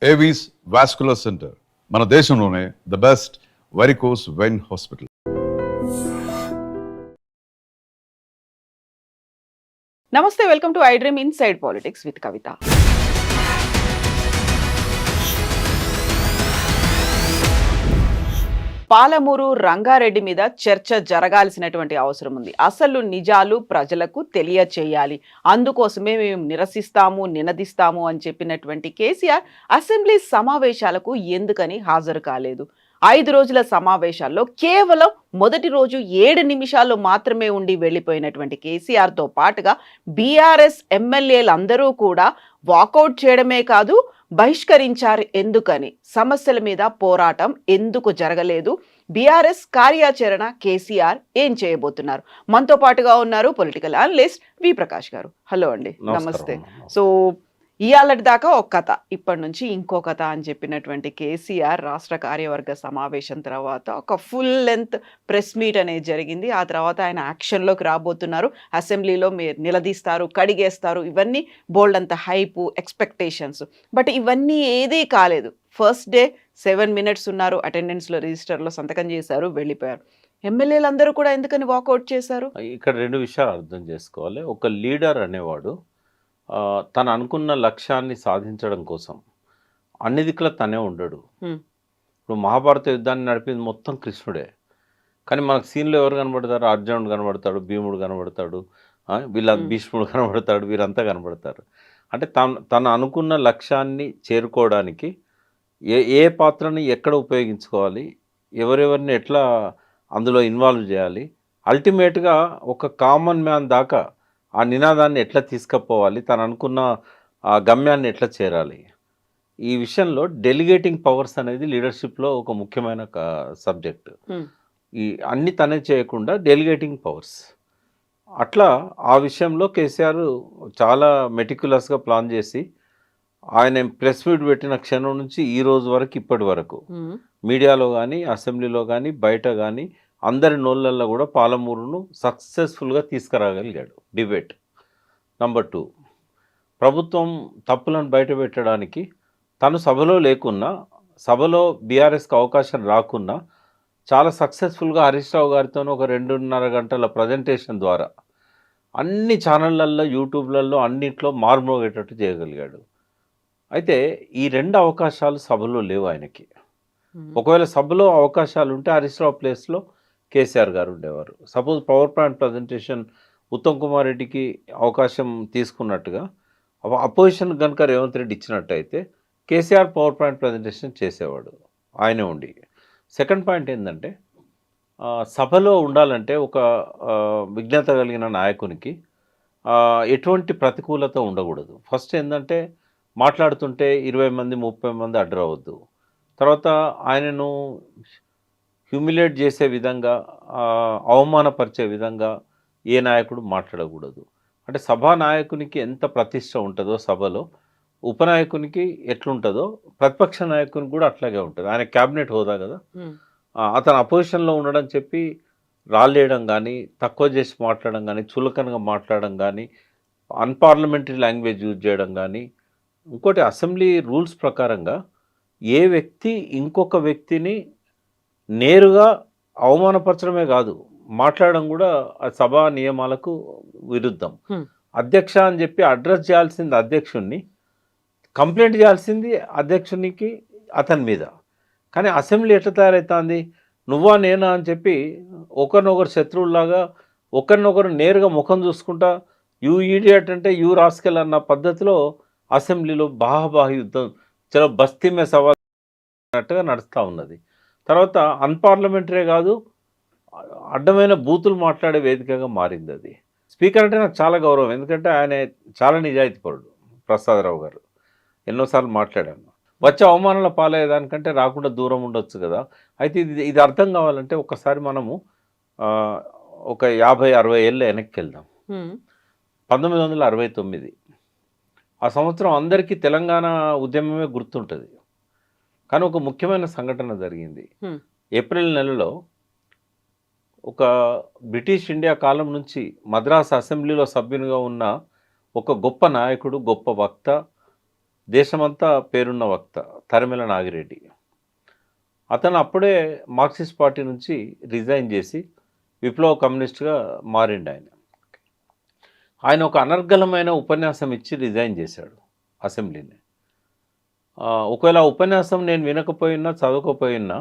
Avis vascular centre మన దేశంలోనే the best varicose vein hospital. నమస్తే, welcome to I dream inside politics with Kavitha. Palamuru Rangareddy మీద చర్చ జరగాల్సినటువంటి అవసరం ఉంది. అసలు నిజాలు ప్రజలకు తెలియచేయాలి, అందుకోసమే మేము నిరసిస్తాము, నినదిస్తాము అని చెప్పినటువంటి కేసీఆర్ అసెంబ్లీ సమావేశాలకు ఎందుకని హాజరు కాలేదు? 5 రోజుల సమావేశాల్లో కేవలం మొదటి రోజు 7 నిమిషాలు మాత్రమే ఉండి వెళ్ళిపోయినటువంటి కేసీఆర్తో పాటుగా బీఆర్ఎస్ ఎమ్మెల్యేలందరూ కూడా వాకౌట్ చేయడమే కాదు, బహిష్కరించారు. ఎందుకని? సమస్యల మీద పోరాటం ఎందుకు జరగలేదు? బీఆర్ఎస్ కార్యాచరణ కేసీఆర్ ఏం చేయబోతున్నారు? మనతో పాటుగా ఉన్నారు పొలిటికల్ అనలిస్ట్ వి ప్రకాష్ గారు. హలో అండి, నమస్తే. సో ఇయాలటి దాకా ఒక కథ, ఇప్పటి నుంచి ఇంకో కథ అని చెప్పినటువంటి కేసీఆర్ రాష్ట్ర కార్యవర్గ సమావేశం తర్వాత ఒక ఫుల్ లెంత్ ప్రెస్ మీట్ అనేది జరిగింది. ఆ తర్వాత ఆయన యాక్షన్లోకి రాబోతున్నారు. అసెంబ్లీలో మీరు నిలదీస్తారు, కడిగేస్తారు, ఇవన్నీ బోల్డ్ అంత హైపు, ఎక్స్పెక్టేషన్స్. బట్ ఇవన్నీ ఏదీ కాలేదు. ఫస్ట్ డే 7 minutes ఉన్నారు, అటెండెన్స్లో రిజిస్టర్లో సంతకం చేశారు, వెళ్ళిపోయారు. ఎమ్మెల్యేలందరూ కూడా ఎందుకని వాకౌట్ చేశారు? ఇక్కడ 2 విషయాలు అర్థం చేసుకోవాలి. ఒక లీడర్ అనేవాడు తను అనుకున్న లక్ష్యాన్ని సాధించడం కోసం అన్ని దిక్కుల తనే ఉండడు. ఇప్పుడు మహాభారత యుద్ధాన్ని నడిపింది మొత్తం కృష్ణుడే, కానీ మనకు సీన్లో ఎవరు కనబడతారు? అర్జునుడు కనబడతాడు, భీముడు కనబడతాడు, భీష్ముడు కనబడతాడు, వీరంతా కనబడతారు. అంటే తను అనుకున్న లక్ష్యాన్ని చేరుకోవడానికి ఏ పాత్రని ఎక్కడ ఉపయోగించుకోవాలి, ఎవరెవరిని ఎట్లా అందులో ఇన్వాల్వ్ చేయాలి, అల్టిమేట్గా ఒక కామన్ మ్యాన్ దాకా ఆ నినాదాన్ని ఎట్లా తీసుకుపోవాలి, తను అనుకున్న గమ్యాన్ని ఎట్లా చేరాలి, ఈ విషయంలో డెలిగేటింగ్ పవర్స్ అనేది లీడర్షిప్లో ఒక ముఖ్యమైన సబ్జెక్ట్. ఈ అన్ని తనే చేయకుండా డెలిగేటింగ్ పవర్స్, అట్లా ఆ విషయంలో కేసీఆర్ చాలా మెటిక్యులస్గా ప్లాన్ చేసి ఆయన ప్రెస్ మీట్ పెట్టిన క్షణం నుంచి ఈ రోజు వరకు ఇప్పటి వరకు మీడియాలో కానీ అసెంబ్లీలో కానీ బయట కానీ అందరి నోళ్ళల్లో కూడా పాలమూరును సక్సెస్ఫుల్గా తీసుకురాగలిగాడు డిబేట్. నంబర్ 2, ప్రభుత్వం తప్పులను బయట పెట్టడానికి తను సభలో లేకున్నా, సభలో బీఆర్ఎస్కి అవకాశం రాకున్నా చాలా సక్సెస్ఫుల్గా హరీష్ రావు గారితో ఒక 2.5 గంటల ప్రజెంటేషన్ ద్వారా అన్ని ఛానళ్ళల్లో, యూట్యూబ్లలో అన్నింటిలో మార్మోగేటట్టు చేయగలిగాడు. అయితే ఈ 2 అవకాశాలు సభలో లేవు ఆయనకి. ఒకవేళ సభలో అవకాశాలు ఉంటే హరీష్ రావు ప్లేస్లో కేసీఆర్ గారు ఉండేవారు. Suppose power point presentation Uttam Kumar రెడ్డికి అవకాశం తీసుకున్నట్టుగా అపోజిషన్ కనుక రేవంత్ రెడ్డి ఇచ్చినట్టయితే కేసీఆర్ పవర్ పాయింట్ ప్రజెంటేషన్ చేసేవాడు ఆయనే ఉండి. సెకండ్ పాయింట్ ఏంటంటే, సభలో ఉండాలంటే ఒక విజ్ఞత కలిగిన నాయకునికి ఎటువంటి ప్రతికూలత ఉండకూడదు. ఫస్ట్ ఏంటంటే, మాట్లాడుతుంటే 20 మంది 30 మంది అడ్డరవద్దు. తర్వాత ఆయనను హ్యూమిలేట్ చేసే విధంగా, అవమానపరిచే విధంగా ఏ నాయకుడు మాట్లాడకూడదు. అంటే సభా నాయకునికి ఎంత ప్రతిష్ట ఉంటుందో సభలో, ఉపనాయకునికి ఎట్లుంటుందో ప్రతిపక్ష నాయకునికి కూడా అట్లాగే ఉంటుంది. ఆయన క్యాబినెట్ హోదా కదా, అతను అపోజిషన్లో ఉండడం చెప్పి రాళ్ళేయడం కానీ, తక్కువ చేసి మాట్లాడడం కానీ, చులకనగా మాట్లాడడం కానీ, అన్పార్లమెంటరీ లాంగ్వేజ్ యూజ్ చేయడం కానీ. ఇంకోటి, అసెంబ్లీ రూల్స్ ప్రకారంగా ఏ వ్యక్తి ఇంకొక వ్యక్తిని నేరుగా అవమానపరచడమే కాదు, మాట్లాడడం కూడా సభా నియమాలకు విరుద్ధం. అధ్యక్ష అని చెప్పి అడ్రస్ చేయాల్సింది అధ్యక్షుడిని, కంప్లైంట్ చేయాల్సింది అధ్యక్షునికి అతని మీద. కానీ అసెంబ్లీ ఎట్లా తయారవుతుంది? నువ్వా నేనా అని చెప్పి ఒకరినొకరు శత్రువులాగా ఒకరినొకరు నేరుగా ముఖం చూసుకుంటా యూ ఈడియట్ అంటే యూ రాస్కెల్ అన్న పద్ధతిలో అసెంబ్లీలో బాహాబాహి యుద్ధం, చలో బస్తీ మే సవాల్ అన్నట్టుగా నడుస్తూ ఉన్నది. తర్వాత అన్పార్లమెంటరీ కాదు, అడ్డమైన బూతులు మాట్లాడే వేదికగా మారింది అది. స్పీకర్ అంటే నాకు చాలా గౌరవం, ఎందుకంటే ఆయన చాలా నిజాయితీపరుడు ప్రసాదరావు గారు. ఎన్నోసార్లు మాట్లాడాను. వచ్చే అవమానాల పాలయ్యేదానికంటే రాకుండా దూరం ఉండొచ్చు కదా. అయితే ఇది అర్థం కావాలంటే ఒకసారి మనము ఒక 50-60 ఏళ్ళ వెనక్కి వెళ్దాం. 1969 ఆ సంవత్సరం అందరికీ తెలంగాణ ఉద్యమమే గుర్తుంటుంది. కానీ ఒక ముఖ్యమైన సంఘటన జరిగింది. ఏప్రిల్ నెలలో ఒక బ్రిటిష్ ఇండియా కాలం నుంచి మద్రాస్ అసెంబ్లీలో సభ్యునిగా ఉన్న ఒక గొప్ప నాయకుడు, గొప్ప వక్త, దేశమంతా పేరున్న వక్త తరిమెల నాగిరెడ్డి. అతను అప్పుడే మార్క్సిస్ట్ పార్టీ నుంచి రిజైన్ చేసి విప్లవ కమ్యూనిస్ట్గా మారిండు ఆయన. ఆయన ఒక అనర్గళమైన ఉపన్యాసం ఇచ్చి రిజైన్ చేశాడు అసెంబ్లీని. ఒకవేళ ఆ ఉపన్యాసం నేను వినకపోయినా చదవకపోయినా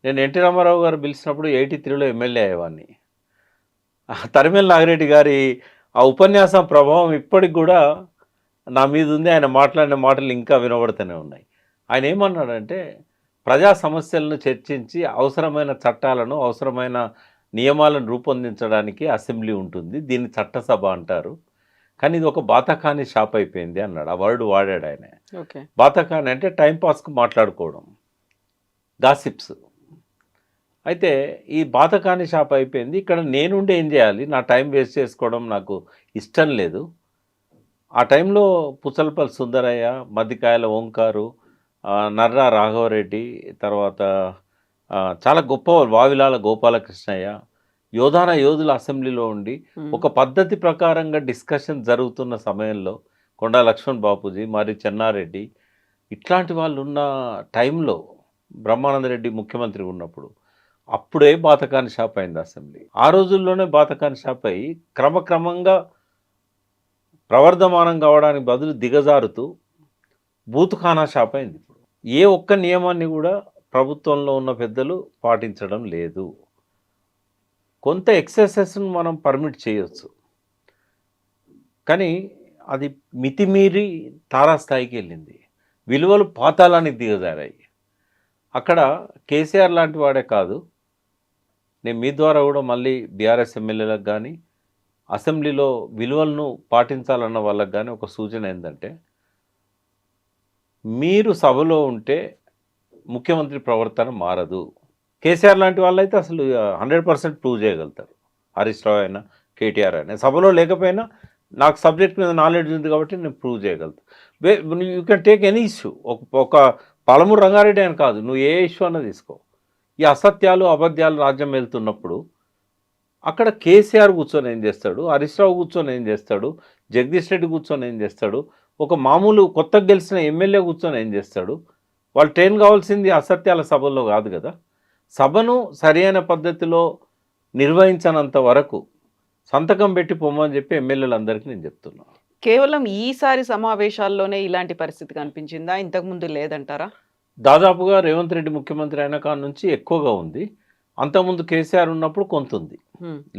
నేను ఎన్టీ రామారావు గారు పిలిచినప్పుడు 83లో ఎమ్మెల్యే అయ్యేవాడిని. తరిమెల నాగిరెడ్డి గారి ఆ ఉపన్యాసం ప్రభావం ఇప్పటికి కూడా నా మీద ఉంది. ఆయన మాట్లాడిన మాటలు ఇంకా వినబడుతూనే ఉన్నాయి. ఆయన ఏమన్నాడంటే, ప్రజా సమస్యలను చర్చించి అవసరమైన చట్టాలను అవసరమైన నియమాలను రూపొందించడానికి అసెంబ్లీ ఉంటుంది, దీన్ని చట్టసభ అంటారు, కానీ ఇది ఒక బాతకాని షాప్ అయిపోయింది అన్నాడు. ఆ వర్డ్ వాడాడు ఆయన. బాతకాని అంటే టైంపాస్కు మాట్లాడుకోవడం, గాసిప్స్. అయితే ఈ బాతకాని షాప్ అయిపోయింది, ఇక్కడ నేనుండి ఏం చేయాలి, నా టైం వేస్ట్ చేసుకోవడం నాకు ఇష్టం లేదు. ఆ టైంలో పుచ్చలపల్లి సుందరయ్య, మద్దికాయల ఓంకారు, నర్రా రాఘవరెడ్డి, తర్వాత చాలా గొప్ప వావిలాల గోపాలకృష్ణయ్య, యోధాన యోధుల అసెంబ్లీలో ఉండి ఒక పద్ధతి ప్రకారంగా డిస్కషన్ జరుగుతున్న సమయంలో కొండా లక్ష్మణ్ బాపూజీ, మరి చెన్నారెడ్డి ఇట్లాంటి వాళ్ళు ఉన్న టైంలో బ్రహ్మానందరెడ్డి ముఖ్యమంత్రి ఉన్నప్పుడు అప్పుడే బాతకాని షాప్ అయింది అసెంబ్లీ. ఆ రోజుల్లోనే బాతకాని షాప్ అయ్యి క్రమక్రమంగా ప్రవర్ధమానం కావడానికి బదులు దిగజారుతూ బూతుఖానా షాప్ అయింది. ఇప్పుడు ఏ ఒక్క నియమాన్ని కూడా ప్రభుత్వంలో ఉన్న పెద్దలు పాటించడం లేదు. కొంత ఎక్సెసెస్ను మనం పర్మిట్ చేయొచ్చు, కానీ అది మితిమీరి తారాస్థాయికి వెళ్ళింది. విలువలు పాతాళానికి దిగజారాయి. అక్కడ కేసీఆర్ లాంటి వాడే కాదు, నేను మీ ద్వారా కూడా మళ్ళీ బీఆర్ఎస్ ఎమ్మెల్యేలకు కానీ అసెంబ్లీలో విలువలను పాటించాలన్న వాళ్ళకి కానీ ఒక సూచన ఏంటంటే, మీరు సభలో ఉంటే ముఖ్యమంత్రి ప్రవర్తన మారదు. కేసీఆర్ లాంటి వాళ్ళైతే అసలు 100% ప్రూవ్ చేయగలుగుతారు. హరీష్ రావు అయినా కేటీఆర్ అయినా సభలో లేకపోయినా నాకు సబ్జెక్ట్ మీద నాలెడ్జ్ ఉంది కాబట్టి నేను ప్రూవ్ చేయగలుగుతాను. You can take any issue. ఒక పాలమూరు రంగారెడ్డి అని కాదు, నువ్వు ఏ ఇష్యూ అన్నా తీసుకో. ఈ అసత్యాలు అబద్ధాలు రాజ్యం వెళ్తున్నప్పుడు అక్కడ కేసీఆర్ కూర్చొని ఏం చేస్తాడు, హరీష్ రావు కూర్చొని ఏం చేస్తాడు, జగదీష్ రెడ్డి కూర్చొని ఏం చేస్తాడు, ఒక మామూలు కొత్తగా గెలిచిన ఎమ్మెల్యే కూర్చొని ఏం చేస్తాడు. వాళ్ళు ట్రైన్ కావాల్సింది అసత్యాల సభల్లో కాదు కదా. సభను సరైన పద్ధతిలో నిర్వహించనంత వరకు సంతకం పెట్టి పొమ్మని చెప్పి ఎమ్మెల్యేలందరికీ నేను చెప్తున్నాను. కేవలం ఈసారి సమావేశాల్లోనే ఇలాంటి పరిస్థితి కనిపించిందా, ఇంతకుముందు లేదంటారా? దాదాపుగా రేవంత్ రెడ్డి ముఖ్యమంత్రి అయిన కాడ నుంచి ఎక్కువగా ఉంది. అంతకుముందు కేసీఆర్ ఉన్నప్పుడు కొంత ఉంది,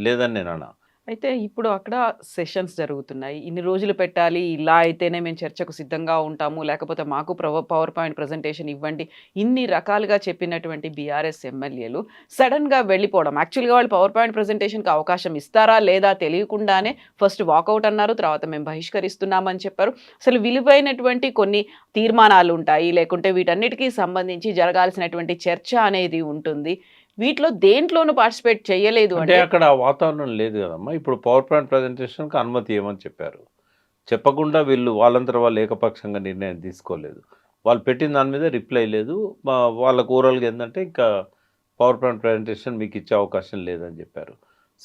లేదని నేను అన్నా. అయితే ఇప్పుడు అక్కడ సెషన్స్ జరుగుతున్నాయి. ఇన్ని రోజులు పెట్టాలి, ఇలా అయితేనే మేము చర్చకు సిద్ధంగా ఉంటాము, లేకపోతే మాకు పవర్ పాయింట్ ప్రజెంటేషన్ ఇవ్వండి, ఇన్ని రకాలుగా చెప్పినటువంటి బీఆర్ఎస్ ఎమ్మెల్యేలు సడన్గా వెళ్ళిపోవడం. యాక్చువల్గా వాళ్ళు పవర్ పాయింట్ ప్రజెంటేషన్కి అవకాశం ఇస్తారా లేదా తెలియకుండానే ఫస్ట్ వాకౌట్ అన్నారు, తర్వాత మేము బహిష్కరిస్తున్నామని చెప్పారు. అసలు విలువైనటువంటి కొన్ని తీర్మానాలు ఉంటాయి, లేకుంటే వీటన్నిటికీ సంబంధించి జరగాల్సినటువంటి చర్చ అనేది ఉంటుంది. వీటిలో దేంట్లోనూ పార్టిసిపేట్ చేయలేదు అంటే అక్కడ వాతావరణం లేదు కదమ్మా. ఇప్పుడు పవర్ పాయింట్ ప్రజెంటేషన్కి అనుమతి ఇవ్వమని చెప్పారు, చెప్పకుండా వీళ్ళు వాళ్ళంతా వాళ్ళు ఏకపక్షంగా నిర్ణయం తీసుకోలేదు. వాళ్ళు పెట్టిన దాని మీద రిప్లై లేదు. వాళ్ళకు ఓవరాల్గా ఏంటంటే ఇంకా పవర్ పాయింట్ ప్రజెంటేషన్ మీకు ఇచ్చే అవకాశం లేదని చెప్పారు.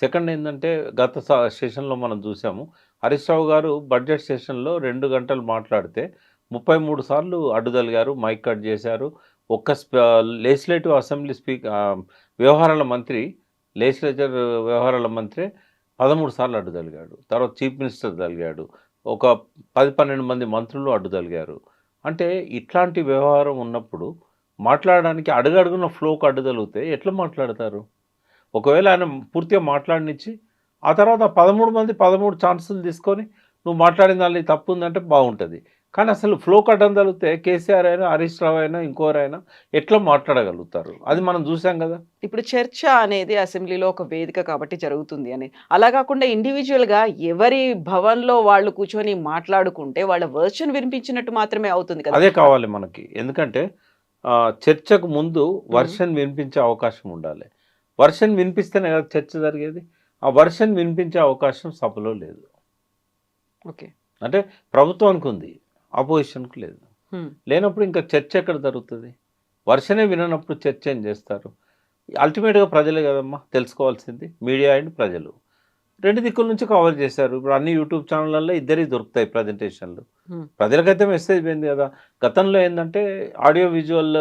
సెకండ్ ఏంటంటే, గత సెషన్లో మనం చూసాము, హరీష్ రావు గారు బడ్జెట్ సెషన్లో 2 గంటలు మాట్లాడితే 33 సార్లు అడ్డుదలిగారు, మైక్ కట్ చేశారు. ఒక్క లెజిస్లేటివ్ అసెంబ్లీ వ్యవహారాల మంత్రి, లెజిస్లేచర్ వ్యవహారాల మంత్రి 13 సార్లు అడ్డుదలిగాడు. తర్వాత చీఫ్ మినిస్టర్ తలిగాడు, ఒక 10-12 మంది మంత్రులు అడ్డుదలిగారు. అంటే ఇట్లాంటి వ్యవహారం ఉన్నప్పుడు మాట్లాడడానికి అడుగడుగున ఫ్లోకి అడ్డుదలిగితే ఎట్లా మాట్లాడతారు? ఒకవేళ ఆయన పూర్తిగా మాట్లాడనిచ్చి ఆ తర్వాత 13 మంది 13 ఛాన్సులు తీసుకొని నువ్వు మాట్లాడిన దాన్ని తప్పు ఉందంటే బాగుంటుంది. కానీ అసలు ఫ్లో కట్టడం జరిగితే కేసీఆర్ అయినా హరీష్ రావు అయినా ఇంకోరైనా ఎట్లా మాట్లాడగలుగుతారు? అది మనం చూసాం కదా. ఇప్పుడు చర్చ అనేది అసెంబ్లీలో ఒక వేదిక కాబట్టి జరుగుతుంది అని, అలా కాకుండా ఇండివిజువల్గా ఎవరి భవన్లో వాళ్ళు కూర్చొని మాట్లాడుకుంటే వాళ్ళ వర్షన్ వినిపించినట్టు మాత్రమే అవుతుంది కదా. అదే కావాలి మనకి. ఎందుకంటే చర్చకు ముందు వర్షన్ వినిపించే అవకాశం ఉండాలి. వర్షన్ వినిపిస్తేనే కదా చర్చ జరిగేది. ఆ వర్షన్ వినిపించే అవకాశం సభలో లేదు. ఓకే, అంటే ప్రభుత్వానికి ఉంది, అపోజిషన్కు లేదు. లేనప్పుడు ఇంకా చర్చ ఎక్కడ జరుగుతుంది? వర్షనే విననప్పుడు చర్చ ఏం చేస్తారు? అల్టిమేట్గా ప్రజలే కదమ్మా తెలుసుకోవాల్సింది, మీడియా అండ్ ప్రజలు. రెండు దిక్కుల నుంచి కవర్ చేశారు. ఇప్పుడు అన్ని యూట్యూబ్ ఛానళ్ళల్లో ఇద్దరికి దొరుకుతాయి ప్రజెంటేషన్లు. Hmm. ప్రజలకైతే మెసేజ్ పోయింది కదా. గతంలో ఏంటంటే ఆడియో విజువల్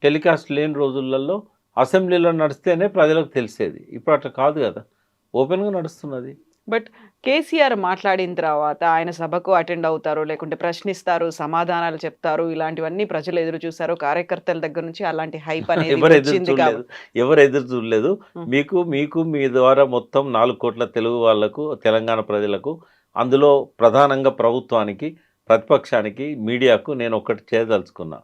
టెలికాస్ట్ లేని రోజులలో అసెంబ్లీలో నడిస్తేనే ప్రజలకు తెలిసేది. ఇప్పుడు అట్లా కాదు కదా, ఓపెన్గా నడుస్తున్నది. బట్ కేసీఆర్ మాట్లాడిన తర్వాత ఆయన సభకు అటెండ్ అవుతారు, లేకుంటే ప్రశ్నిస్తారు, సమాధానాలు చెప్తారు, ఇలాంటివన్నీ ప్రజలు ఎదురు చూస్తారు. కార్యకర్తల దగ్గర నుంచి అలాంటి హైప్ అనేది ఎవరు ఎదురు వచ్చింది చూడలేదు, ఎవరు ఎదురు చూడలేదు. మీకు మీ ద్వారా మొత్తం 4 కోట్ల తెలుగు వాళ్లకు, తెలంగాణ ప్రజలకు, అందులో ప్రధానంగా ప్రభుత్వానికి, ప్రతిపక్షానికి, మీడియాకు నేను ఒకటి చేయదలుచుకున్నా.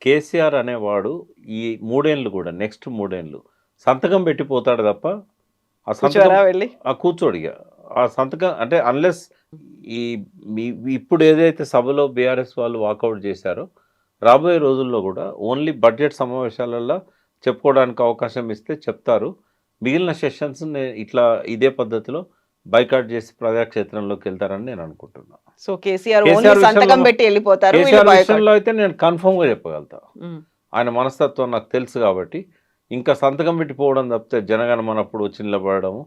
కేసీఆర్ అనేవాడు ఈ 3 ఏళ్ళు కూడా, నెక్స్ట్ 3 ఏళ్ళు సంతకం పెట్టిపోతాడు తప్ప ఆ సంతకం వెళ్ళి కూర్చోడిగా ఆ సంతకం అంటే అన్లెస్ ఇప్పుడు ఏదైతే సభలో బీఆర్ఎస్ వాళ్ళు వాకౌట్ చేశారో రాబోయే రోజుల్లో కూడా ఓన్లీ బడ్జెట్ సమావేశాలలో చెప్పుకోవడానికి అవకాశం ఇస్తే చెప్తారు. మిగిలిన సెషన్స్ ఇట్లా ఇదే పద్ధతిలో బైకాట్ చేసి ప్రజాక్షేత్రంలోకి వెళ్తారని నేను అనుకుంటున్నాను. సో కేసీఆర్ సంతకం పెట్టి వెళ్ళిపోతారు. కేసీఆర్ విషయంలో అయితే నేను కన్ఫర్మ్గా చెప్పగలుగుతా, ఆయన మనస్తత్వం నాకు తెలుసు కాబట్టి. ఇంకా సంతకం పెట్టిపోవడం తప్పితే జనగణమనప్పుడు వచ్చి నిలబడము,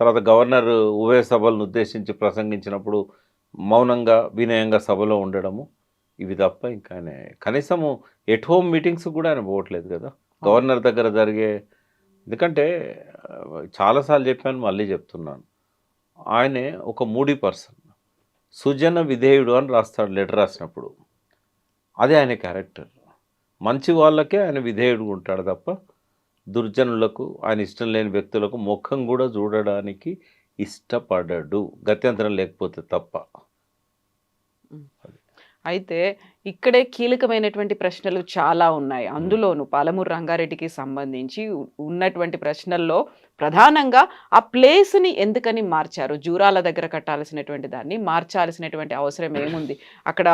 తర్వాత గవర్నర్ ఉభయ సభలను ఉద్దేశించి ప్రసంగించినప్పుడు మౌనంగా వినయంగా సభలో ఉండడము, ఇవి తప్ప ఇంకా ఆయన కనీసము ఎట్ హోమ్ మీటింగ్స్ కూడా ఆయన పోవట్లేదు కదా గవర్నర్ దగ్గర జరిగే. ఎందుకంటే చాలాసార్లు చెప్పాను, మళ్ళీ చెప్తున్నాను, ఆయనే ఒక మూడీ పర్సన్, సుజన విధేయుడు అని రాస్తాడు లెటర్ రాసినప్పుడు. అదే ఆయన క్యారెక్టర్. మంచి వాళ్ళకే ఆయన విధేయుడు ఉంటాడు తప్ప దుర్జనులకు, ఆయన ఇష్టం లేని వ్యక్తులకు ముఖం కూడా చూడడానికి ఇష్టపడడు, గత్యంతరం లేకపోతే తప్ప. అయితే ఇక్కడే కీలకమైనటువంటి ప్రశ్నలు చాలా ఉన్నాయి. అందులోనూ పాలమూరు రంగారెడ్డికి సంబంధించి ఉన్నటువంటి ప్రశ్నల్లో ప్రధానంగా ఆ ప్లేస్ని ఎందుకని మార్చారు? జూరాల దగ్గర కట్టాల్సినటువంటి దాన్ని మార్చాల్సినటువంటి అవసరం ఏముంది? అక్కడ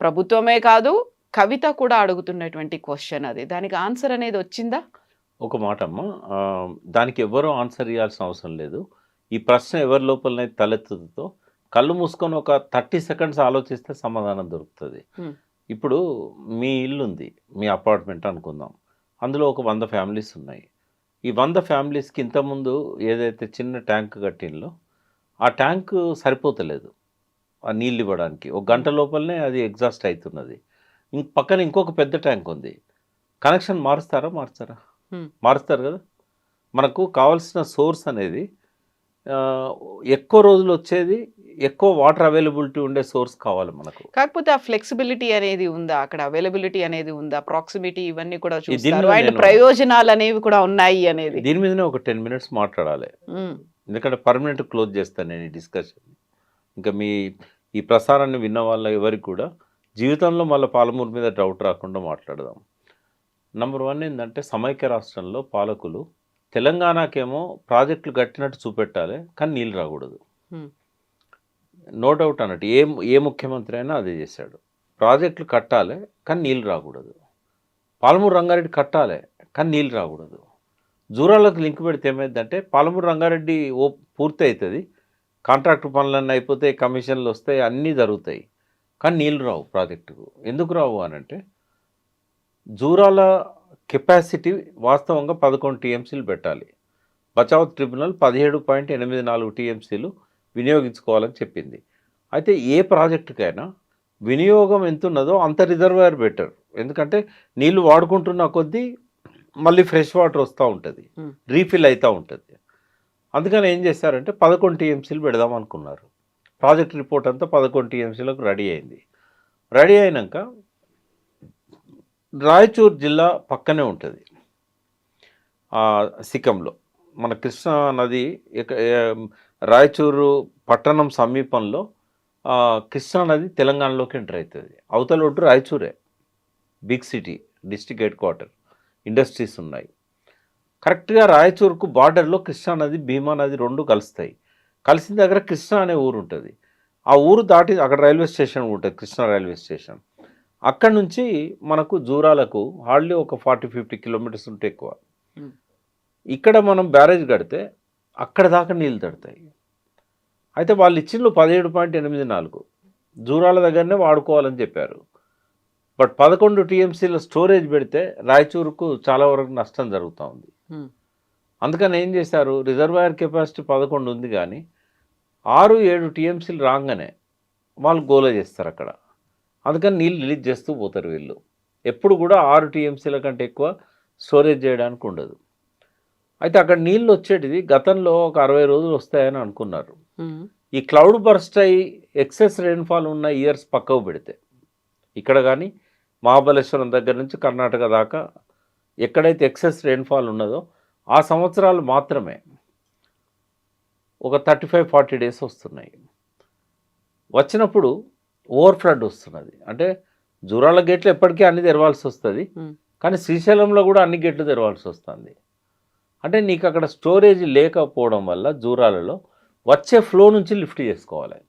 ప్రభుత్వమే కాదు, కవిత కూడా అడుగుతున్నటువంటి క్వశ్చన్ అది. దానికి ఆన్సర్ అనేది వచ్చిందా? ఒక మాట అమ్మ, దానికి ఎవరో ఆన్సర్ ఇవ్వాల్సిన అవసరం లేదు. ఈ ప్రశ్న ఎవరి లోపలనైతే తలెత్తుతో కళ్ళు మూసుకొని ఒక 30 సెకండ్స్ ఆలోచిస్తే సమాధానం దొరుకుతుంది. ఇప్పుడు మీ ఇల్లు ఉంది, మీ అపార్ట్మెంట్ అనుకుందాం, అందులో ఒక 100 ఫ్యామిలీస్ ఉన్నాయి. ఈ 100 ఫ్యామిలీస్కి ఇంతకుముందు ఏదైతే చిన్న ట్యాంక్ కట్టిందో ఆ ట్యాంక్ సరిపోతలేదు ఆ నీళ్ళు ఇవ్వడానికి. ఒక గంట లోపలనే అది ఎగ్జాస్ట్ అవుతున్నది. పక్కన ఇంకొక పెద్ద ట్యాంక్ ఉంది. కనెక్షన్ మారుస్తారా? మారుస్తారు కదా. మనకు కావాల్సిన సోర్స్ అనేది ఎక్కువ రోజులు వచ్చేది, ఎక్కువ వాటర్ అవైలబిలిటీ ఉండే సోర్స్ కావాలి మనకు. కాకపోతే ఆ ఫ్లెక్సిబిలిటీ అనేది ఉందా, అక్కడ అవైలబిలిటీ అనేది ఉందా, ప్రాక్సిమిటీ ఇవన్నీ కూడా చూస్తారు, అండ్ ప్రయోజనాలు అనేవి కూడా ఉన్నాయి అనేది. దీని మీదనే ఒక 10 minutes మాట్లాడాలి. ఎందుకంటే పర్మనెంట్ క్లోజ్ చేస్తాను నేను ఈ డిస్కషన్. ఇంకా ఈ ప్రసారాన్ని విన్న వాళ్ళ ఎవరికి కూడా జీవితంలో మళ్ళీ పాలమూరు మీద డౌట్ రాకుండా మాట్లాడదాం. నంబర్ 1 ఏంటంటే సమైక్య రాష్ట్రంలో పాలకులు తెలంగాణకేమో ప్రాజెక్టులు కట్టినట్టు చూపెట్టాలి, కానీ నీళ్ళు రాకూడదు. నో డౌట్ అన్నట్టు ఏ ముఖ్యమంత్రి అయినా అదే చేశాడు. ప్రాజెక్టులు కట్టాలి కానీ నీళ్ళు రాకూడదు. పాలమూరు రంగారెడ్డి కట్టాలి కానీ నీళ్ళు రాకూడదు. జూరాలకు లింక్ పెడితే ఏమైందంటే పాలమూరు రంగారెడ్డి పూర్తి అవుతుంది, కాంట్రాక్ట్ పనులన్నీ అయిపోతాయి, కమిషన్లు వస్తాయి, అన్నీ జరుగుతాయి, కానీ నీళ్ళు రావు ప్రాజెక్టుకు. ఎందుకు రావు అనంటే జూరాల కెపాసిటీ వాస్తవంగా 11 TMCలు పెట్టాలి. బచావ్ ట్రిబ్యునల్ 17.84 TMCలు వినియోగించుకోవాలని చెప్పింది. అయితే ఏ ప్రాజెక్టుకైనా వినియోగం ఎంత ఉన్నదో అంత రిజర్వాయర్ బెటర్. ఎందుకంటే నీళ్ళు వాడుకుంటున్న కొద్దీ మళ్ళీ ఫ్రెష్ వాటర్ వస్తూ ఉంటుంది, రీఫిల్ అవుతూ ఉంటుంది. అందుకని ఏం చేశారంటే 11 TMCలు పెడదాం అనుకున్నారు. ప్రాజెక్ట్ రిపోర్ట్ అంతా 11 TMCలకు రెడీ అయింది. రెడీ అయినాక రాయచూర్ జిల్లా పక్కనే ఉంటుంది, సిక్కంలో. మన కృష్ణా నది రాయచూరు పట్టణం సమీపంలో కృష్ణా నది తెలంగాణలోకి ఎంటర్ అవుతుంది. అవతల ఒడ్డు రాయచూరే, big city, district headquarter, industries ఉన్నాయి. కరెక్ట్గా రాయచూరుకు బార్డర్లో కృష్ణా నది, భీమా నది 2 కలుస్తాయి. కలిసిన దగ్గర కృష్ణా అనే ఊరు ఉంటుంది. ఆ ఊరు దాటి అక్కడ రైల్వే స్టేషన్ ఉంటుంది, కృష్ణా రైల్వే స్టేషన్. అక్కడ నుంచి మనకు జూరాలకు హార్డ్లీ ఒక 40-50 కిలోమీటర్స్ ఉంటే ఎక్కువ. ఇక్కడ మనం బ్యారేజ్ కడితే అక్కడ దాకా నీళ్ళు తడతాయి. అయితే వాళ్ళు ఇచ్చిన 17.84 జూరాల దగ్గరనే వాడుకోవాలని చెప్పారు. బట్ 11 TMCల స్టోరేజ్ పెడితే రాయచూరుకు చాలా వరకు నష్టం జరుగుతూ ఉంది. అందుకని ఏం చేశారు, రిజర్వాయర్ కెపాసిటీ 11 ఉంది కానీ 6-7 టీఎంసీలు రాగానే వాళ్ళు గోల చేస్తారు అక్కడ. అందుకని నీళ్ళు రిలీజ్ చేస్తూ పోతారు వీళ్ళు. ఎప్పుడు కూడా 6 టీఎంసీల కంటే ఎక్కువ స్టోరేజ్ చేయడానికి ఉండదు. అయితే అక్కడ నీళ్ళు వచ్చేటిది గతంలో ఒక 60 రోజులు వస్తాయని అనుకున్నారు. ఈ క్లౌడ్ బర్స్ట్ అయ్యి ఎక్సెస్ రెయిన్ఫాల్ ఉన్న ఇయర్స్ పక్కకు పెడితే, ఇక్కడ కానీ మహాబలేశ్వరం దగ్గర నుంచి కర్ణాటక దాకా ఎక్కడైతే ఎక్సెస్ రెయిన్ఫాల్ ఉన్నదో ఆ సంవత్సరాలు మాత్రమే ఒక 35-40 డేస్ వస్తున్నాయి. వచ్చినప్పుడు ఓవర్ ఫ్లడ్ వస్తున్నది. అంటే జూరాల గేట్లు ఎప్పటికీ అన్ని తెరవాల్సి వస్తుంది, కానీ శ్రీశైలంలో కూడా అన్ని గేట్లు తెరవాల్సి వస్తుంది. అంటే నీకు అక్కడ స్టోరేజ్ లేకపోవడం వల్ల జూరాలలో వచ్చే ఫ్లో నుంచి లిఫ్ట్ చేసుకోవాలి.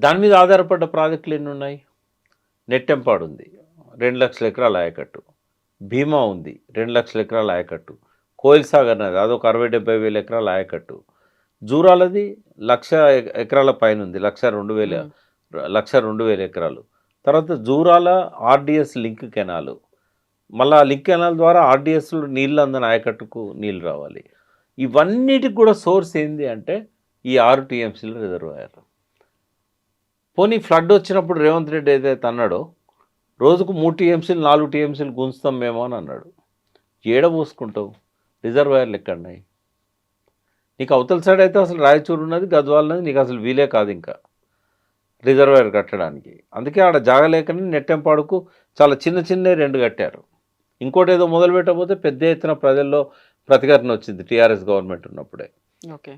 దాని మీద ఆధారపడ్డ ప్రాజెక్టులు ఎన్ని ఉన్నాయి? నెట్టెంపాడు ఉంది, 2 లక్షల ఎకరాల ఆయకట్టు. భీమా ఉంది, 2 లక్షల ఎకరాల ఆయకట్టు. కోయిల్ సాగర్ నది అదొక 60-70 వేల ఎకరాల ఆయకట్టు. జూరాలది 1,00,000 ఎకరాల పైన ఉంది, 1,02,000 ఎకరాలు. తర్వాత జూరాల ఆర్డిఎస్ లింక్ కెనాలు, మళ్ళీ ఆ లింక్ కెనాల్ ద్వారా ఆర్డిఎస్లో నీళ్ళు అందని ఆయకట్టుకు నీళ్ళు రావాలి. ఇవన్నిటికి కూడా సోర్స్ ఏంది అంటే ఈ 6 టీఎంసీల రిజర్వాయర్. పోనీ ఫ్లడ్ వచ్చినప్పుడు రేవంత్ రెడ్డి ఏదైతే అన్నాడో రోజుకు 3 టీఎంసీలు 4 టీఎంసీలు గుంచుతాం మేము అని అన్నాడు. ఏడ పోసుకుంటావు? రిజర్వాయర్లు ఎక్కడున్నాయి? నీకు అవతల సైడ్ అయితే అసలు రాయచూరు ఉన్నది, గద్వాల్ ఉన్నది, నీకు అసలు వీలే కాదు ఇంకా రిజర్వాయర్ కట్టడానికి. అందుకే ఆడ జాగలేకనే నెట్టెంపాడుకు చాలా చిన్న 2 కట్టారు. ఇంకోటి ఏదో మొదలు పెట్టకపోతే పెద్ద ఎత్తున ప్రజల్లో ప్రతిఘటన వచ్చింది టీఆర్ఎస్ గవర్నమెంట్ ఉన్నప్పుడే.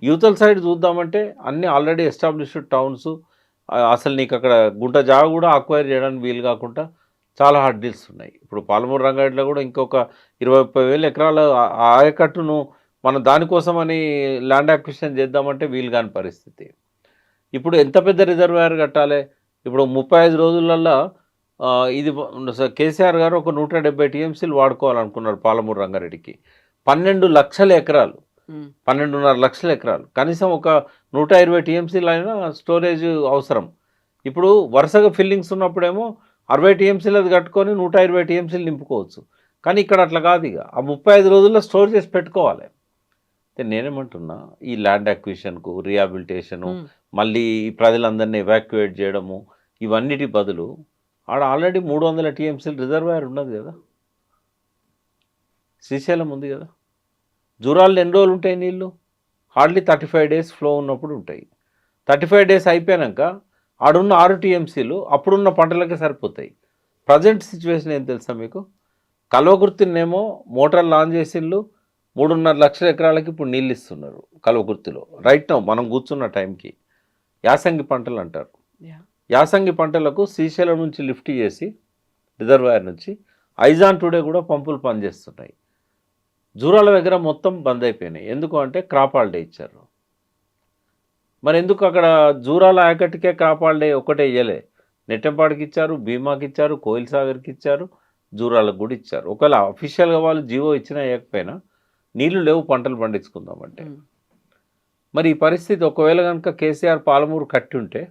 యూతల సైడ్ చూద్దామంటే అన్ని ఆల్రెడీ ఎస్టాబ్లిష్డ్ టౌన్స్, అసలు నీకు అక్కడ గుంట జాగ కూడా అక్వైర్ చేయడానికి వీలు కాకుండా చాలా హార్డ్ డీల్స్ ఉన్నాయి. ఇప్పుడు పాలమూరు రంగారెడ్డిలో కూడా ఇంకొక 20-30 వేల ఎకరాల ఆయకట్టును మనం దానికోసమని ల్యాండ్ అక్విజిషన్ చేద్దామంటే వీలు కాని పరిస్థితి. ఇప్పుడు ఎంత పెద్ద రిజర్వాయర్ కట్టాలి? ఇప్పుడు 35 రోజులల్లో ఇది కేసీఆర్ గారు ఒక 170 టీఎంసీలు వాడుకోవాలనుకున్నారు పాలమూరు రంగారెడ్డికి. 12 లక్షల ఎకరాలు, 12.5 లక్షల ఎకరాలు, కనీసం ఒక 120 టీఎంసీలు అయినా స్టోరేజ్ అవసరం. ఇప్పుడు వరుసగా ఫిల్లింగ్స్ ఉన్నప్పుడేమో 60 టీఎంసీలు అది కట్టుకొని 120 టీఎంసీలు నింపుకోవచ్చు. కానీ ఇక్కడ అట్లా కాదు. ఇక ఆ 35 రోజుల్లో స్టోర్ చేసి పెట్టుకోవాలి. నేనేమంటున్నా, ఈ ల్యాండ్ అక్విజిషన్కు, రీహాబిలిటేషను, మళ్ళీ ఈ ప్రజలందరినీ ఎవాక్యుయేట్ చేయడము, ఇవన్నిటి బదులు ఆడ ఆల్రెడీ 300 టీఎంసీలు రిజర్వాయర్ ఉన్నది కదా, శ్రీశైలం ఉంది కదా. జూరాల్లో ఎన్ని రోజులు ఉంటాయి నీళ్ళు? హార్డ్లీ 35 డేస్ ఫ్లో ఉన్నప్పుడు ఉంటాయి. 35 డేస్ అయిపోయాక ఆడున్న 6 టీఎంసీలు అప్పుడున్న పంటలకే సరిపోతాయి. ప్రజెంట్ సిచ్యువేషన్ ఏం తెలుసా మీకు? కల్వకుర్తినేమో మోటార్ లాంచ్ చేసిళ్ళు, 3.5 లక్షల ఎకరాలకి ఇప్పుడు నీళ్ళు ఇస్తున్నారు కల్వకుర్తిలో రైట్ నౌ మనం కూర్చున్న టైంకి. యాసంగి పంటలు అంటారు. యాసంగి పంటలకు శ్రీశైలం నుంచి లిఫ్ట్ చేసి రిజర్వాయర్ నుంచి ఐజాన్ టుడే కూడా పంపులు పనిచేస్తున్నాయి. జూరాల దగ్గర మొత్తం బంద్ అయిపోయినాయి. ఎందుకు అంటే క్రాప్ హాలిడే ఇచ్చారు. మరి ఎందుకు అక్కడ జూరాల ఆయకట్టుకే క్రాప్ హాలిడే ఒకటే ఇయ్యలే? నెట్టెంపాడికి ఇచ్చారు, భీమాకి ఇచ్చారు, కోయిల్ సాగర్కి ఇచ్చారు, జూరాలకు కూడా ఇచ్చారు. ఒకవేళ అఫీషియల్గా వాళ్ళు జీవో ఇచ్చినా ఇవ్వకపోయినా నీళ్లు లేవు పంటలు పండించుకుందామంటే. మరి ఈ పరిస్థితి ఒకవేళ కనుక కేసీఆర్ పాలమూరు కట్టి ఉంటే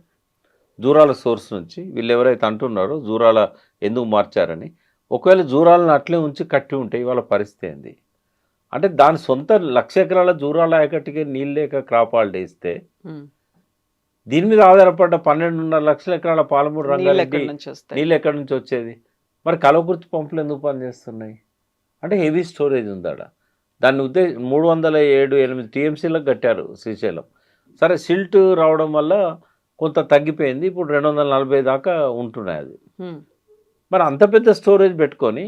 జూరాల సోర్స్ నుంచి, వీళ్ళు ఎవరైతే అంటున్నారో జూరాల ఎందుకు మార్చారని, ఒకవేళ జూరాలను అట్లే ఉంచి కట్టి ఉంటే ఇవాళ పరిస్థితి ఏంది అంటే దాని సొంత 1,00,000 ఎకరాల జూరాల ఆయకట్టుకే నీళ్ళు లేక క్రాప్ హాలిడే ఇస్తే దీని మీద ఆధారపడ్డ 12.5 లక్షల ఎకరాల పాలమూరు రంగారెడ్డి నీళ్ళు ఎక్కడి నుంచి వచ్చేది? మరి కల్వకుర్తి పంపులు ఎందుకు పనిచేస్తున్నాయి అంటే హెవీ స్టోరేజ్ ఉందాడ. దాన్ని 307-8 టీఎంసీలకు కట్టారు శ్రీశైలం. సరే సిల్ట్ రావడం వల్ల కొంత తగ్గిపోయింది, ఇప్పుడు 240 దాకా ఉంటున్నాయి అది. మరి అంత పెద్ద స్టోరేజ్ పెట్టుకొని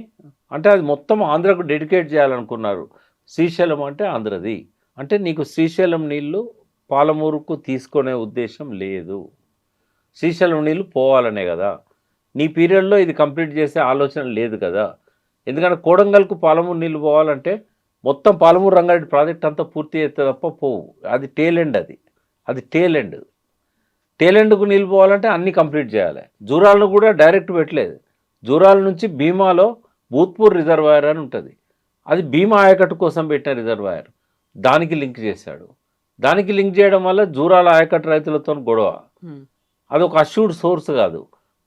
అంటే అది మొత్తం ఆంధ్రకు డెడికేట్ చేయాలనుకున్నారు. శ్రీశైలం అంటే ఆంధ్రది, అంటే నీకు శ్రీశైలం నీళ్ళు పాలమూరుకు తీసుకునే ఉద్దేశం లేదు. శ్రీశైలం నీళ్ళు పోవాలనే కదా. నీ పీరియడ్లో ఇది కంప్లీట్ చేసే ఆలోచన లేదు కదా. ఎందుకంటే కోడంగల్కు పాలమూరు నీళ్ళు పోవాలంటే మొత్తం పాలమూరు రంగారెడ్డి ప్రాజెక్ట్ అంతా పూర్తి అయితే తప్ప పోవు. అది టేల్ ఎండ్, అది టేల్ ఎండ్. టేల్ ఎండ్కు నీళ్ళు పోవాలంటే అన్నీ కంప్లీట్ చేయాలి. జూరాలను కూడా డైరెక్ట్ పెట్టలేదు. జూరాల నుంచి భీమాలో భూత్పూర్ రిజర్వాయర్ అని ఉంటుంది, అది భీమా ఆయకట్టు కోసం పెట్టిన రిజర్వాయర్. దానికి లింక్ చేశాడు. దానికి లింక్ చేయడం వల్ల జూరాల ఆయకట్టు రైతులతో గొడవ. అదొక అష్యూర్డ్ సోర్స్ కాదు.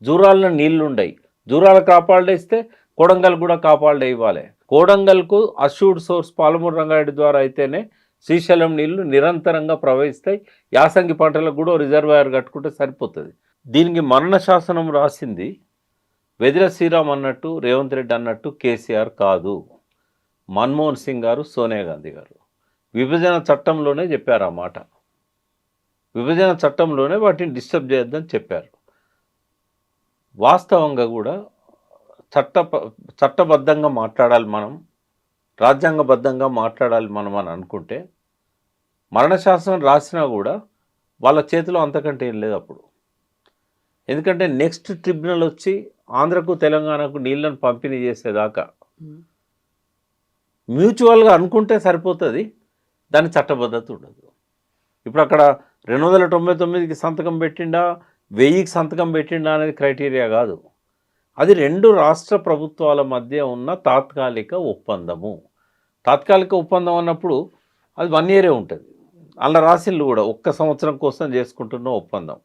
జూరాల్లో నీళ్లు ఉండయి, జూరాల కాపాడే ఇస్తే కోడంగల్ కూడా కాపాడే ఇవ్వాలి. కోడంగల్కు అష్యూర్డ్ సోర్స్ పాలమూరు రంగారెడ్డి ద్వారా అయితేనే శ్రీశైలం నీళ్లు నిరంతరంగా ప్రవహిస్తాయి. యాసంగి పంటలకు కూడా రిజర్వాయర్ కట్టుకుంటే సరిపోతుంది. దీనికి మరణ శాసనం రాసింది వెదిర శ్రీరామ్ అన్నట్టు, రేవంత్ రెడ్డి అన్నట్టు కేసీఆర్ కాదు, మన్మోహన్ సింగ్ గారు, సోనియా గాంధీ గారు విభజన చట్టంలోనే చెప్పారు ఆ మాట. విభజన చట్టంలోనే వాటిని డిస్టర్బ్ చేయొద్దని చెప్పారు. వాస్తవంగా కూడా చట్టబద్ధంగా మాట్లాడాలి మనం, రాజ్యాంగబద్ధంగా మాట్లాడాలి మనం అని అనుకుంటే మరణశాసనం రాసినా కూడా వాళ్ళ చేతిలో అంతకంటే ఏం లేదు అప్పుడు. ఎందుకంటే నెక్స్ట్ ట్రిబ్యునల్ వచ్చి ఆంధ్రకు తెలంగాణకు నీళ్ళను పంపిణీ చేసేదాకా మ్యూచువల్గా అనుకుంటే సరిపోతుంది, దాని చట్టబద్ధత ఉండదు. ఇప్పుడు అక్కడ 299కి సంతకం పెట్టిండా, 1000కి సంతకం పెట్టిండా అనేది క్రైటీరియా కాదు. అది 2 రాష్ట్ర ప్రభుత్వాల మధ్య ఉన్న తాత్కాలిక ఒప్పందము. తాత్కాలిక ఒప్పందం అన్నప్పుడు అది 1 ఇయరే ఉంటుంది. అలా రాసిళ్ళు కూడా 1 సంవత్సరం కోసం చేసుకుంటున్న ఒప్పందం.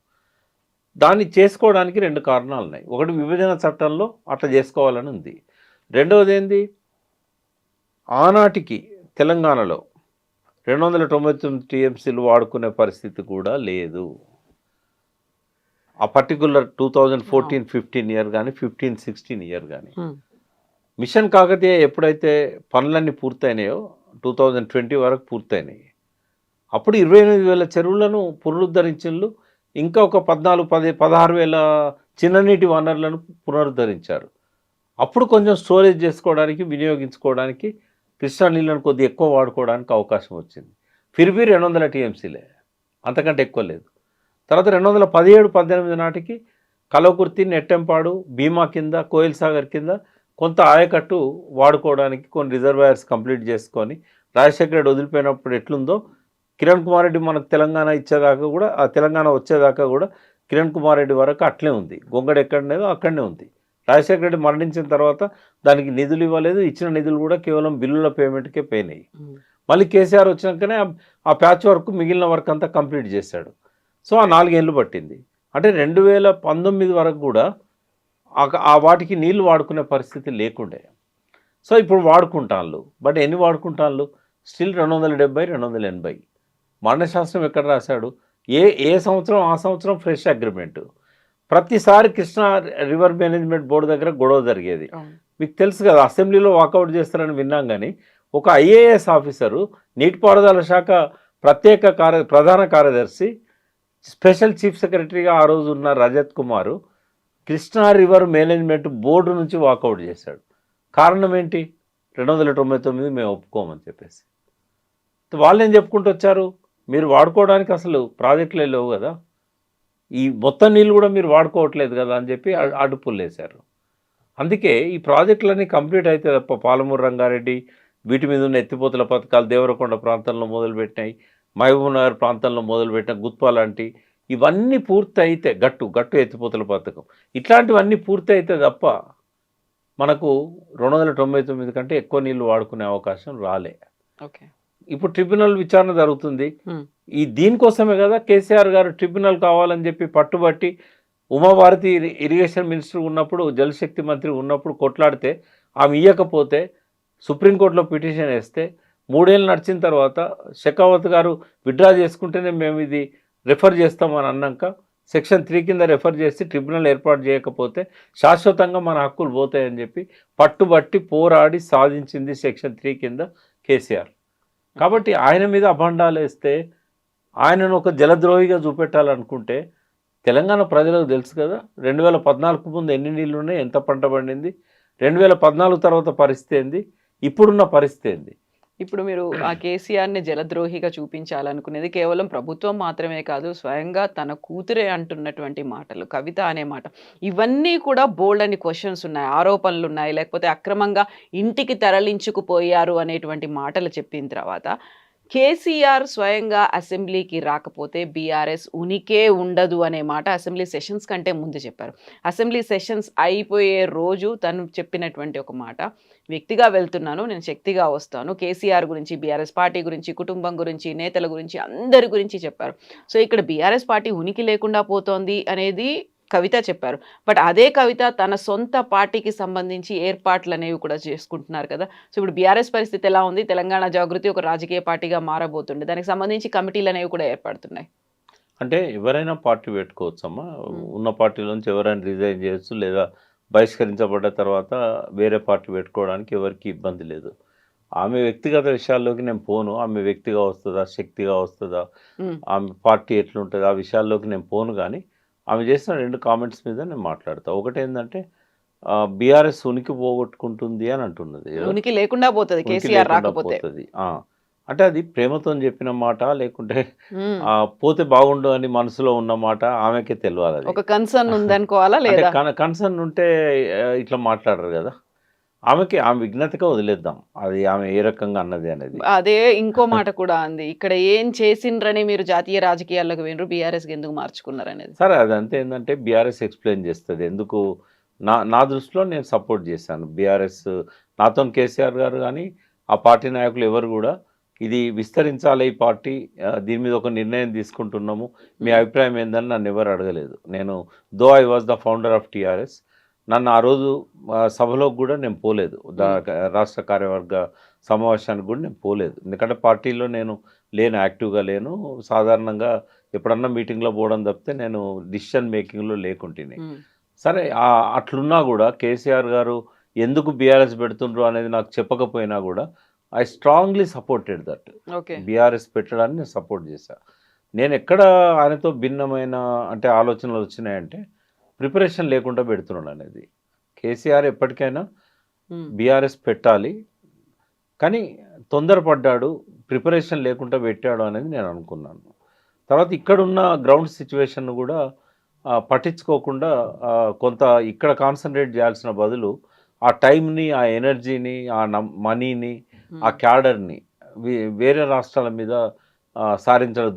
దాన్ని చేసుకోవడానికి 2 కారణాలు ఉన్నాయి. ఒకటి, విభజన చట్టంలో అట్లా చేసుకోవాలని ఉంది. రెండవది ఏంది, ఆనాటికి తెలంగాణలో 299 టీఎంసీలు వాడుకునే పరిస్థితి కూడా లేదు. ఆ పర్టికులర్ 2014-15 ఇయర్ కానీ 15-16 ఇయర్ కానీ మిషన్ కాకతీయ ఎప్పుడైతే పనులన్నీ పూర్తయినాయో 2020 వరకు పూర్తయినాయి. అప్పుడు 28,000 చెరువులను పునరుద్ధరించిండ్రు. ఇంకా ఒక 16,000 చిన్ననీటి వనరులను పునరుద్ధరించారు. అప్పుడు కొంచెం స్టోరేజ్ చేసుకోవడానికి, వినియోగించుకోవడానికి, కృష్ణా నీళ్ళను కొద్దిగా ఎక్కువ వాడుకోవడానికి అవకాశం వచ్చింది. ఫిర్బీ 200 టీఎంసీలే, అంతకంటే ఎక్కువ లేదు. తర్వాత 2017-18 నాటికి కలవకుర్తి, నెట్టెంపాడు, భీమా కింద, కోయిల్ సాగర్ కింద కొంత ఆయకట్టు వాడుకోవడానికి కొన్ని రిజర్వాయర్స్ కంప్లీట్ చేసుకొని, రాజశేఖర రెడ్డి వదిలిపోయినప్పుడు ఎట్లుందో కిరణ్ కుమార్ రెడ్డి మనకు తెలంగాణ ఇచ్చేదాకా కూడా, ఆ తెలంగాణ వచ్చేదాకా కూడా కిరణ్ కుమార్ రెడ్డి వరకు అట్లే ఉంది. గొంగడు ఎక్కడనేదో అక్కడనే ఉంది. రాజశేఖర రెడ్డి మరణించిన తర్వాత దానికి నిధులు ఇవ్వలేదు. ఇచ్చిన నిధులు కూడా కేవలం బిల్లుల పేమెంట్కే పోయినాయి. మళ్ళీ కేసీఆర్ వచ్చినాకనే ఆ ప్యాచ్ వర్క్, మిగిలిన వర్క్ అంతా కంప్లీట్ చేశాడు. సో ఆ 4 ఏళ్ళు పట్టింది. అంటే 2019 వరకు కూడా ఆ వాటికి నీళ్లు వాడుకునే పరిస్థితి లేకుండే. సో ఇప్పుడు వాడుకుంటాళ్ళు. బట్ ఎన్ని వాడుకుంటాళ్ళు? స్టిల్ 270-280. మరణశాస్త్రం ఎక్కడ రాశాడు? ఏ సంవత్సరం ఆ సంవత్సరం ఫ్రెష్ అగ్రిమెంట్. ప్రతిసారి కృష్ణా రివర్ మేనేజ్మెంట్ బోర్డు దగ్గర గొడవ జరిగేది. మీకు తెలుసు కదా, అసెంబ్లీలో వాకౌట్ చేస్తారని విన్నాం. కానీ ఒక ఐఏఎస్ ఆఫీసరు, నీటిపారుదల శాఖ ప్రధాన కార్యదర్శి, స్పెషల్ చీఫ్ సెక్రటరీగా ఆ రోజు ఉన్న రజత్ కుమారు కృష్ణా రివర్ మేనేజ్మెంట్ బోర్డు నుంచి వాకౌట్ చేశాడు. కారణం ఏంటి? 299 మేము ఒప్పుకోమని చెప్పేసి. వాళ్ళు ఏం చెప్పుకుంటూ వచ్చారు, మీరు వాడుకోవడానికి అసలు ప్రాజెక్టులే లేవు కదా, ఈ మొత్తం నీళ్ళు కూడా మీరు వాడుకోవట్లేదు కదా అని చెప్పి అడుపులు వేశారు. అందుకే ఈ ప్రాజెక్టులన్నీ కంప్లీట్ అయితే తప్ప పాలమూరు రంగారెడ్డి, వీటి మీద ఉన్న ఎత్తిపోతల పథకాలు దేవరకొండ ప్రాంతంలో మొదలుపెట్టినాయి, మహబూబ్నగర్ ప్రాంతంలో మొదలుపెట్టిన గుత్పా లాంటి ఇవన్నీ పూర్తి అయితే, గట్టు ఎత్తిపోతల పథకం, ఇట్లాంటివన్నీ పూర్తి అయితే తప్ప మనకు 299 కంటే ఎక్కువ నీళ్లు వాడుకునే అవకాశం రాలే. ఓకే, ఇప్పుడు ట్రిబ్యునల్ విచారణ జరుగుతుంది. దీనికోసమే కదా కేసీఆర్ గారు ట్రిబ్యునల్ కావాలని చెప్పి పట్టుబట్టి, ఉమాభారతి ఇరిగేషన్ మినిస్టర్ ఉన్నప్పుడు, జలశక్తి మంత్రి ఉన్నప్పుడు కొట్లాడితే ఆమె ఇవ్వకపోతే సుప్రీంకోర్టులో పిటిషన్ వేస్తే 3 ఏళ్ళు నడిచిన తర్వాత షెకావత్ గారు విత్డ్రా చేసుకుంటేనే మేము ఇది రెఫర్ చేస్తామని అన్నాక సెక్షన్ 3 కింద రెఫర్ చేసి ట్రిబ్యునల్ ఏర్పాటు చేయకపోతే శాశ్వతంగా మన హక్కులు పోతాయని చెప్పి పట్టుబట్టి పోరాడి సాధించింది సెక్షన్ 3 కింద కేసీఆర్. కాబట్టి ఆయన మీద అభండాలు వేస్తే, ఆయనను ఒక జలద్రోహిగా చూపెట్టాలనుకుంటే తెలంగాణ ప్రజలకు తెలుసు కదా 2014 ముందు ఎన్ని నీళ్ళు ఉన్నాయి, ఎంత పంట పండింది, 2014 తర్వాత పరిస్థితి ఏంది, ఇప్పుడున్న పరిస్థితి ఏంది. ఇప్పుడు మీరు ఆ కేసీఆర్ని జలద్రోహిగా చూపించాలనుకునేది కేవలం ప్రభుత్వం మాత్రమే కాదు, స్వయంగా తన కూతురే అంటున్నటువంటి మాటలు, కవిత అనే మాట, ఇవన్నీ కూడా బోల్డ్ అని క్వశ్చన్స్ ఉన్నాయి, ఆరోపణలు ఉన్నాయి, లేకపోతే అక్రమంగా ఇంటికి తరలించుకుపోయారు అనేటువంటి మాటలు చెప్పిన తర్వాత కేసీఆర్ స్వయంగా అసెంబ్లీకి రాకపోతే బీఆర్ఎస్ ఉనికే ఉండదు అనే మాట అసెంబ్లీ సెషన్స్ కంటే ముందు చెప్పారు. అసెంబ్లీ సెషన్స్ అయిపోయే రోజు తను చెప్పినటువంటి ఒక మాట, వ్యక్తిగా వెళ్తున్నాను, నేను శక్తిగా వస్తాను, కేసీఆర్ గురించి, బీఆర్ఎస్ పార్టీ గురించి, కుటుంబం గురించి, నేతల గురించి, అందరి గురించి చెప్పారు. సో ఇక్కడ బీఆర్ఎస్ పార్టీ ఉనికి లేకుండా పోతోంది అనేది కవిత చెప్పారు. బట్ అదే కవిత తన సొంత పార్టీకి సంబంధించి ఏర్పాట్లనేవి కూడా చేసుకుంటున్నారు కదా! సో, ఇప్పుడు బీఆర్ఎస్ పరిస్థితి ఎలా ఉంది? తెలంగాణ జాగృతి ఒక రాజకీయ పార్టీగా మారబోతుంది. దానికి సంబంధించి కమిటీలనేవి కూడా ఏర్పడుతున్నాయి. అంటే ఎవరైనా పార్టీ పెట్టుకోవచ్చమ్మా. హ్మ్. ఉన్న పార్టీలోంచి ఎవరైనా రిజైన్ చేయొచ్చు, లేదా బహిష్కరించబడ్డ తర్వాత వేరే పార్టీ పెట్టుకోవడానికి ఎవరికీ ఇబ్బంది లేదు. ఆమె వ్యక్తిగత విషయాల్లోకి నేను పోను. ఆమె వ్యక్తిగా వస్తదా? శక్తిగా వస్తదా? హ్మ్. ఆమె పార్టీ ఎట్లుంటది? ఆ విషయాల్లోకి నేను పోను గానీ, ఆమె చేసిన 2 కామెంట్స్ మీద నేను మాట్లాడతా. ఒకటేందంటే బీఆర్ఎస్ ఉనికి పోగొట్టుకుంటుంది అని అంటున్నది. ఉనికి లేకుండా పోతది ఉనికి కేసీఆర్ లేకుండా రాకపోతే. పోతది. అంటే అది ప్రేమతోని చెప్పిన మాట, లేకుంటే హ్మ్. పోతే బాగుండు అని మనసులో ఉన్న మాట ఆమెకే తెలవాలది. ఒక కన్సర్న్ ఉందనుకోవాలా అంటే లేదా? కన్సర్న్ ఉంటే ఇట్లా మాట్లాడరు గదా! ఆమె విజ్ఞతకే వదిలేద్దాం. అది ఆమె ఏ రకంగా అన్నది అనేది. అదే ఇంకో మాట కూడా అంది. ఇక్కడ ఏం చేసిండ్రని మీరు జాతీయ రాజకీయాల్లోకి పోయిన్రు, బీఆర్ఎస్‌కి ఎందుకు మార్చుకున్నారనేది. సరే అదంతా ఏందంటే బీఆర్ఎస్ ఎక్స్‌ప్లెయిన్ చేస్తది. ఎందుకు నా దృష్టిలో నేను సపోర్ట్ చేశాను. బీఆర్ఎస్ నాతోని కేసీఆర్ గారు గానీ, ఆ పార్టీ నాయకులు ఎవరు గూడా ఇది విస్తరించాలి ఈ పార్టీ, దీని మీద ఒక నిర్ణయం తీసుకుంటున్నాము. మీ హ్మ్. అభిప్రాయం ఏందని నన్నెవరు అడగలేదు. నేను I was the founder of TRS. నన్ను ఆ రోజు సభలోకి గూడా నేను పోలేదు. హ్మ్. రాష్ట్ర కార్యవర్గ సమావేశానికి గూడా నేను పోలేదు. ఎందుకంటే పార్టీలో నేను లేను, యాక్టివ్‌గా లేను. సాధారణంగా ఎప్పుడన్నా మీటింగ్‌లో పోవడం తప్పితే నేను డిసిషన్ మేకింగ్‌లో లేకుంటిని. హ్మ్. సరే అట్లున్నా గూడా కేసీఆర్ గారు ఎందుకు బీఆర్ఎస్ పెడుతుండ్రు అనేది నాకు చెప్పకపోయినా గూడా I strongly supported that. Okay. BRS పెట్టడాన్ని నేను సపోర్ట్ చేశా. నేనెక్కడ ఆయనతో భిన్నమైన అంటే ఆలోచనలు వచ్చినాయంటే ప్రిపరేషన్ లేకుండా పెడుతున్నాడనేది. కేసీఆర్ ఎప్పటికైనా హ్మ్. బీఆర్ఎస్ పెట్టాలి. కానీ తొందరపడ్డాడు, ప్రిపరేషన్ లేకుండా పెట్టాడు అనేది నేను అనుకున్నాను. తర్వాత ఇక్కడున్న గ్రౌండ్ సిట్యుయేషన్‌ను గూడా పట్టించుకోకుండా కొంత ఇక్కడ కాన్సంట్రేట్ చేయాల్సిన బదులు ఆ టైంని, ఆ ఎనర్జీని, ఆ మనీని, ఆ హ్మ్. క్యాడర్‌ని వేరే రాష్ట్రాల మీద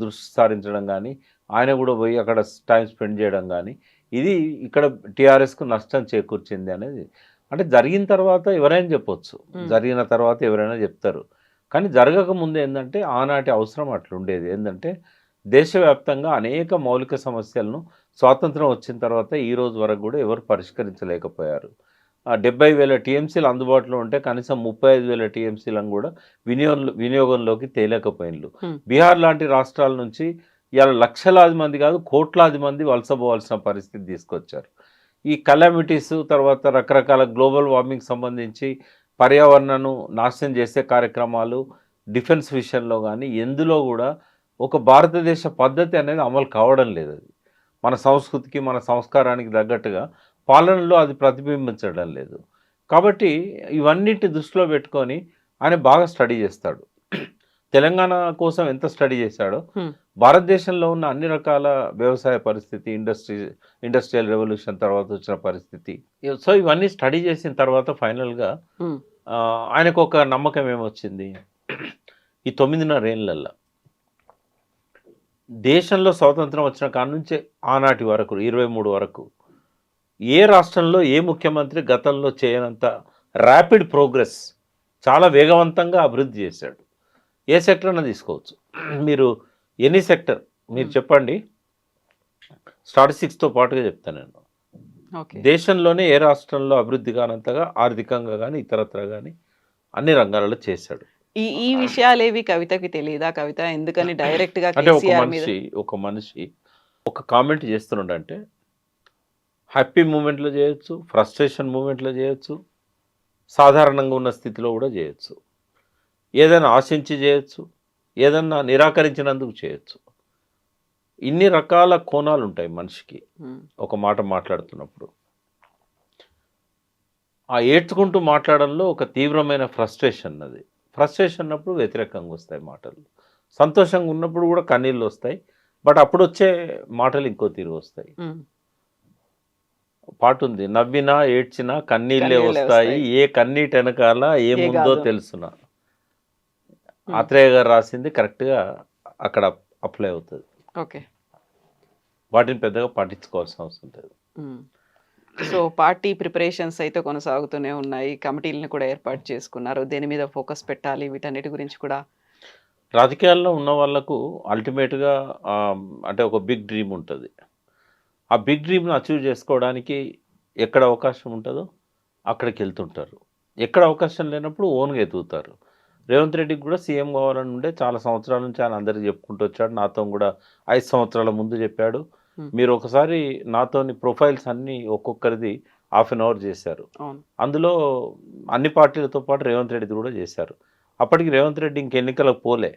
దృష్టి సారించడం గానీ, ఆయన గూడా పోయి అక్కడ టైమ్ స్పెండ్ చేయడం గానీ, ఇది ఇక్కడ టీఆర్ఎస్‌కు నష్టం చేకూర్చింది అనేది. అంటే జరిగిన తర్వాత ఎవరైనా చెప్పొచ్చు. హ్మ్. జరిగిన తర్వాత ఎవరైనా చెప్తారు. కానీ జరగక ముందు ఏందంటే ఆనాటి అవసరం అట్లుండేది. ఏందంటే దేశవ్యాప్తంగా అనేక మౌలిక సమస్యలను స్వాతంత్రం వచ్చిన తర్వాత ఈ రోజు వరకు గూడా ఎవరు పరిష్కరించలేకపోయారు. 70,000 టీఎంసీలు అందుబాటులో ఉంటే కనీసం 35,000 టీఎంసీలను గూడా వినియోగంలోకి తేలేకపోయిండ్లు. హ్మ్. బీహార్ లాంటి రాష్ట్రాల నుంచి ఇయాల లక్షలాది మంది కాదు, కోట్లాది మంది వలసపోవాల్సిన పరిస్థితి తీసుకొచ్చారు. ఈ కలామిటీస్ తర్వాత రకరకాల గ్లోబల్ వార్మింగ్ సంబంధించి పర్యావరణాన్ని నాశనం చేసే కార్యక్రమాలు, డిఫెన్స్ విషయంలో గానీ, ఎందులో గూడా ఒక భారతదేశ పద్ధతి అనేది అమలు కావడం లేదది. మన సంస్కృతికి, మన సంస్కారానికి తగ్గట్టుగా పాలనలో అది ప్రతిబింబించడం లేదు. కాబట్టి ఇవన్నిటిని దృష్టిలో పెట్టుకొని ఆయన బాగా స్టడీ చేస్తాడు. తెలంగాణ కోసం ఎంత స్టడీ చేశాడో, హ్మ్. భారతదేశంలో ఉన్న అన్ని రకాల వ్యవసాయ పరిస్థితి, ఇండస్ట్రియల్ రెవల్యూషన్ తర్వాత వచ్చిన పరిస్థితి. సో, ఇవన్నీ స్టడీ చేసిన తర్వాత ఫైనల్‌గా హ్మ్. ఆయనకొక నమ్మకం ఏమొచ్చింది? ఈ 9.5 ఏళ్లల్ల దేశంలో స్వాతంత్రం వచ్చిన కాడ నుంచే ఆనాటి వరకు 23 వరకు ఏ రాష్ట్రంలో ఏ ముఖ్యమంత్రి గతంలో చేయనంత ర్యాపిడ్ ప్రోగ్రెస్, చాలా వేగవంతంగా అభివృద్ధి చేశాడు. ఏ సెక్టర్ అన్నా తీసుకోవచ్చు. మీరు ఎనీ సెక్టర్ మీరు హ్మ్. చెప్పండి. స్టాటిస్టిక్స్‌తో పాటుగా చెప్తా నేను. ఓకే. దేశంలోనే ఏ రాష్ట్రంలో అభివృద్ధి కానంతగా ఆర్థికంగా గానీ, ఇతరత్రా గానీ అన్ని రంగాలలో చేశాడు. ఈ విషయాలేవి కవితకి తెలీదా? కవిత ఎందుకని డైరెక్ట్‌గా అంటే కేసీఆర్ మీద ఒక మనిషి ఒక కామెంట్ చేస్తున్నాడంటే హ్యాపీ మూమెంట్‌లో చేయొచ్చు, ఫ్రస్ట్రేషన్ మూమెంట్‌లో చేయొచ్చు, సాధారణంగా ఉన్న స్థితిలో కూడా చేయొచ్చు. ఏదైనా ఆశించి చేయొచ్చు, ఏదన్నా నిరాకరించినందుకు చేయొచ్చు. ఇన్ని రకాల కోణాలుంటాయి మనిషికి హ్మ్. ఒక మాట మాట్లాడుతున్నప్పుడు. ఆ ఏడ్చుకుంటూ మాట్లాడడంలో ఒక తీవ్రమైన ఫ్రస్ట్రేషన్ అది. ఫ్రస్ట్రేషన్ ఉన్నప్పుడు వ్యతిరేకంగా వస్తాయి మాటలు. సంతోషంగా ఉన్నప్పుడు కూడా కన్నీళ్ళొస్తాయి. బట్ అప్పుడొచ్చే మాటలు ఇంకో తీరు వస్తాయి. హ్మ్. పాటుంది. నవ్వినా, ఏడ్చినా కన్నీళ్ళే కన్నీళ్ళే వస్తాయి. వస్తాయి. ఏ కన్నీటెనకాల ఏ ఏముందో గాదు. తెలుసునా. హ్మ్. ఆత్రేయ గారు రాసింది కరెక్ట్‌గా అక్కడ అప్లై అవుతది. ఓకే. వాటిని పెద్దగా పట్టించుకోవాల్సిన అవసరం లేదు. హ్మ్. సో, పార్టీ ప్రిపరేషన్స్ అయితే కొనసాగుతూనే ఉన్నాయి. కమిటీలను కూడా ఏర్పాటు చేసుకున్నారు. దేని మీద ఫోకస్ పెట్టాలి వీటన్నిటి గురించి కూడా రాజకీయాల్లో ఉన్న వాళ్ళకు అల్టిమేట్‌గా అంటే ఒక బిగ్ డ్రీమ్ ఉంటది. ఆ బిగ్ డ్రీమ్ని అచీవ్ చేసుకోవడానికి ఎక్కడ అవకాశం ఉంటుందో అక్కడికి వెళ్తుంటారు. ఎక్కడ అవకాశం లేనప్పుడు ఓన్గా ఎదుగుతారు. రేవంత్ రెడ్డికి కూడా సీఎం కావాలని ఉండే చాలా సంవత్సరాల నుంచి ఆయన అందరికీ చెప్పుకుంటూ వచ్చాడు. నాతో కూడా 5 సంవత్సరాల ముందు చెప్పాడు. మీరు ఒకసారి నాతోని ప్రొఫైల్స్ అన్నీ ఒక్కొక్కరిది ½ అన్ అవర్ చేశారు. అందులో అన్ని పార్టీలతో పాటు రేవంత్ రెడ్డిది కూడా చేశారు. అప్పటికి రేవంత్ రెడ్డి ఇంక ఎన్నికలకు పోలే.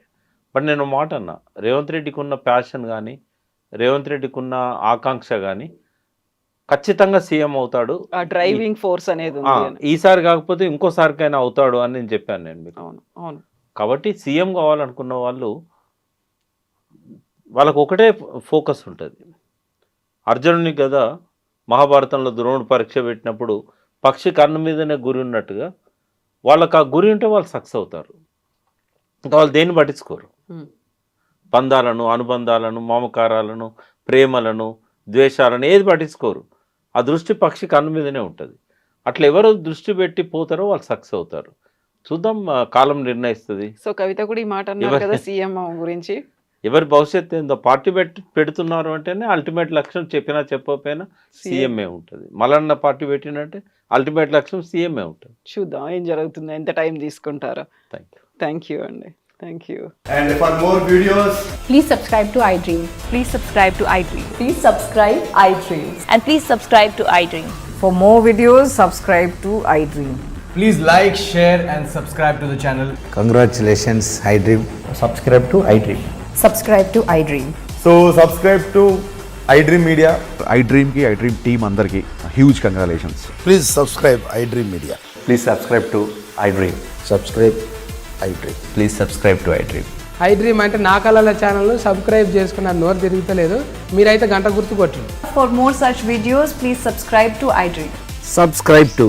బట్ నేను మాట అన్నా, రేవంత్ రెడ్డికి ఉన్న ప్యాషన్ కానీ రేవంత్ రెడ్డికి ఉన్న ఆకాంక్ష కానీ ఖచ్చితంగా సీఎం అవుతాడు. డ్రైవింగ్ ఫోర్స్ అనేది ఈసారి కాకపోతే ఇంకోసారికైనా అవుతాడు అని నేను చెప్పాను నేను మీకు. అవును. కాబట్టి సీఎం కావాలనుకున్న వాళ్ళకు ఒకటే ఫోకస్ ఉంటుంది. అర్జునుని కదా మహాభారతంలో ద్రోణుడు పరీక్ష పెట్టినప్పుడు పక్షి కన్ను మీదనే గురి ఉన్నట్టుగా వాళ్ళకి ఆ గురి ఉంటే వాళ్ళు సక్సెస్ అవుతారు. ఇంకా వాళ్ళు దేన్ని పట్టించుకోరు. బంధాలను, అనుబంధాలను, మమకారాలను, ప్రేమలను, ద్వేషాలను ఏది పట్టించుకోరు. ఆ దృష్టి పక్షి కన్ను మీదనే ఉంటుంది. అట్లా ఎవరు దృష్టి పెట్టి పోతారో వాళ్ళు సక్సెస్ అవుతారు. చూద్దాం, కాలం నిర్ణయిస్తుంది. సో కవిత కూడా ఈ మాట అన్నారు కదా సీఎం గురించి. ఎవరి భవిష్యత్తు ఏందో పార్టీ పెడుతున్నారు అంటేనే అల్టిమేట్ లక్ష్యం చెప్పినా చెప్పకపోయినా సీఎంఏ ఉంటుంది. మలన్న పార్టీ పెట్టినంటే అల్టిమేట్ లక్ష్యం సీఎంఏ ఉంటుంది. చూద్దాం ఏం జరుగుతుందో, ఎంత టైం తీసుకుంటారో. థ్యాంక్ యూ అండి. Thank you. And for more videos, please subscribe to iDream. Please subscribe to iDream. Please subscribe iDream. And please subscribe to iDream. For more videos, subscribe to iDream. please like, share and subscribe to the channel. Congratulations, iDream. Subscribe to iDream. Subscribe to iDream. So subscribe to iDream Media. iDream team andarki huge congratulations. Please subscribe iDream Media. Please subscribe to iDream. Subscribe iDream. Please subscribe to iDream. iDream అంటే నా కళల ఛానల్ను subscribe చేసుకున్న నోరు తిరుగుతలేదు. మీరైతే గంట గుర్తు కొట్టండి. For more such videos, please subscribe to iDream. Subscribe to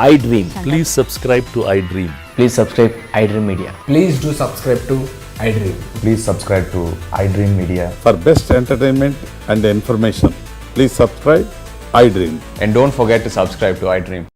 iDream. Please subscribe to iDream. Please subscribe iDream Media. Please do subscribe to iDream. Please subscribe to iDream Media. For best entertainment and information, please subscribe iDream. And don't forget to subscribe to iDream.